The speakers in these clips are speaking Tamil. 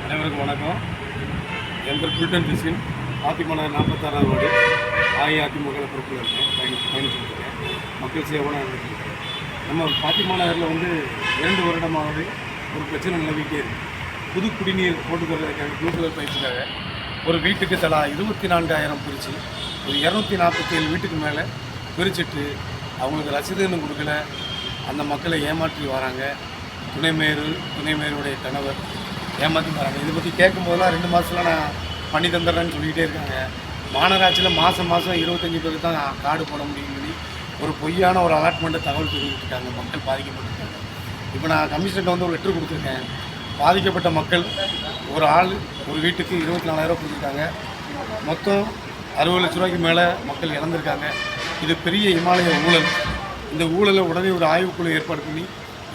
அனைவருக்கும் வணக்கம். என் பேர் புல்டன் ஜெசின். பாத்திமா நகர் 46வது வார்டு அஇஅதிமுக பொறுப்பில் இருக்கேன். பயணிச்சுட்டு இருக்கேன். மக்கள் சேவை இருக்கேன். நம்ம பாத்திமா நகரில் 2 வருடமாகவே ஒரு பிரச்சனை நிலவிட்டே இருக்குது. புது குடிநீர் போட்டுக்கிறதுக்காக ப்ளூ பயிற்சிக்காக ஒரு வீட்டுக்கு தலா 24,000 பிரித்து ஒரு 247 வீட்டுக்கு மேலே பிரிச்சுட்டு அவங்களுக்கு ரசீதுன்னு கொடுக்கல. அந்த மக்களை ஏமாற்றி வராங்க. துணைமேருடைய கணவர் ஏமாற்றி வராங்க. இதை பற்றி கேட்கும்போதெல்லாம் 2 மாதத்தில் நான் பண்ணி தந்துடுறேன்னு சொல்லிகிட்டே இருக்காங்க. மாநகராட்சியில் மாதம் 25 பேருக்கு தான் கார்டு போட முடியும்னு சொல்லி ஒரு பொய்யான ஒரு அலாட்மெண்ட்டை தகவல் தெரிவித்துட்டாங்க. மக்கள் பாதிக்கப்பட்டிருக்காங்க. இப்போ நான் கமிஷனர்கிட்ட ஒரு லெட்டர் கொடுத்துருக்கேன். பாதிக்கப்பட்ட மக்கள் ஒரு ஆள் ஒரு வீட்டுக்கு 24,000 கொடுத்துருக்காங்க. மொத்தம் 60 லட்ச ரூபாய்க்கு மேலே மக்கள் இழந்திருக்காங்க. இது பெரிய இமாலய ஊழல். இந்த ஊழலை உடனே ஒரு ஆய்வுக்குழு ஏற்பாடு பண்ணி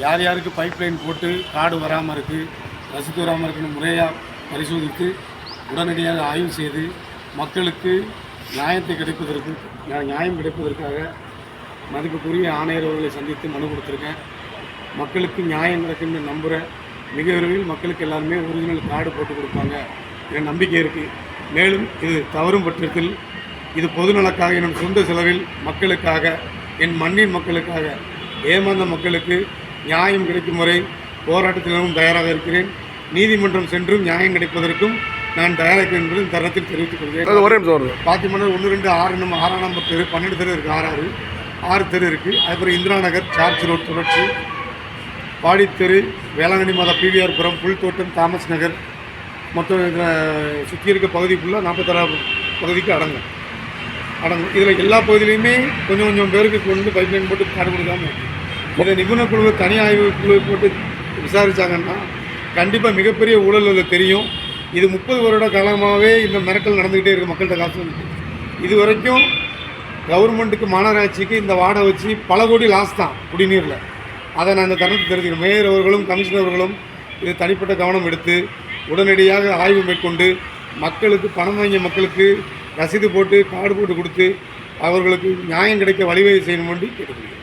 யார் யாருக்கு பைப்லைன் போட்டு கார்டு வராமல் இருக்குது, ரசீது வராமல் இருக்குன்னு முறையாக பரிசோதித்து உடனடியாக ஆய்வு செய்து மக்களுக்கு நியாயம் கிடைப்பதற்காக மதிப்புக்குரிய ஆணையர் அவர்களை சந்தித்து மனு கொடுத்துருக்கேன். மக்களுக்கு நியாயம் கிடைக்குன்னு நம்புகிறேன். மிக விரைவில் மக்களுக்கு எல்லாருமே ஒரிஜினல் கார்டு போட்டு கொடுப்பாங்க என் நம்பிக்கை இருக்குது. மேலும் இது தவறும் பட்சத்தில் இது பொதுநலக்காக என்னும் சொந்த செலவில் மக்களுக்காக, என் மண்ணின் மக்களுக்காக, ஏமாந்த மக்களுக்கு நியாயம் கிடைக்கும் வரை போராட்டத்திலும் தயாராக இருக்கிறேன். நீதிமன்றம் சென்றும் நியாயம் கிடைப்பதற்கும் நான் தயாராக என்பது இந்த தருணத்தில் தெரிவித்துக் கொள்கிறேன். பாத்திமா நகர் 1, 2, 6 நம்பர் தெரு, 12 தெரு இருக்குது. 6 தெரு இருக்குது. அதுக்கப்புறம் இந்திரா நகர், சார்ஜ் ரோட் தொடர்ச்சி, பாடித்தெரு, வேளாங்கண்ணி மாதா, பிவிஆர் புரம், புல்தோட்டம், தாமஸ் நகர், மொத்தம் இதில் சுற்றி இருக்க பகுதி ஃபுல்லாக 46 பகுதிக்கு அடங்கும். இதில் எல்லா பகுதியிலையுமே கொஞ்சம் பேருக்கு கொண்டு பைப்லைன் போட்டு கார்டு கொடுக்காமல் இருக்குது. இதை நிபுணர் குழு, தனி ஆய்வு குழு போட்டு விசாரித்தாங்கன்னா கண்டிப்பாக மிகப்பெரிய ஊழல் தெரியும். இது 30 வருட காலமாகவே இந்த மிரட்டல் நடந்துக்கிட்டே இருக்குது. மக்கள்கிட்ட காசு இது வரைக்கும் கவர்மெண்ட்டுக்கு, மாநகராட்சிக்கு இந்த வாடகை வச்சு பல கோடி லாஸ் தான் குடிநீரில். அதை நான் இந்த தருணத்தை தெரிஞ்சுக்கிறேன். மேயர் அவர்களும் கமிஷனர் அவர்களும் இது தனிப்பட்ட கவனம் எடுத்து உடனடியாக ஆய்வு மேற்கொண்டு மக்களுக்கு, பணம் வாங்கிய மக்களுக்கு ரசீது போட்டு கார்டு போட்டு கொடுத்து அவர்களுக்கு நியாயம் கிடைக்க வழிவகை செய்யணும் என்று கேட்டுக்கொள்கிறேன்.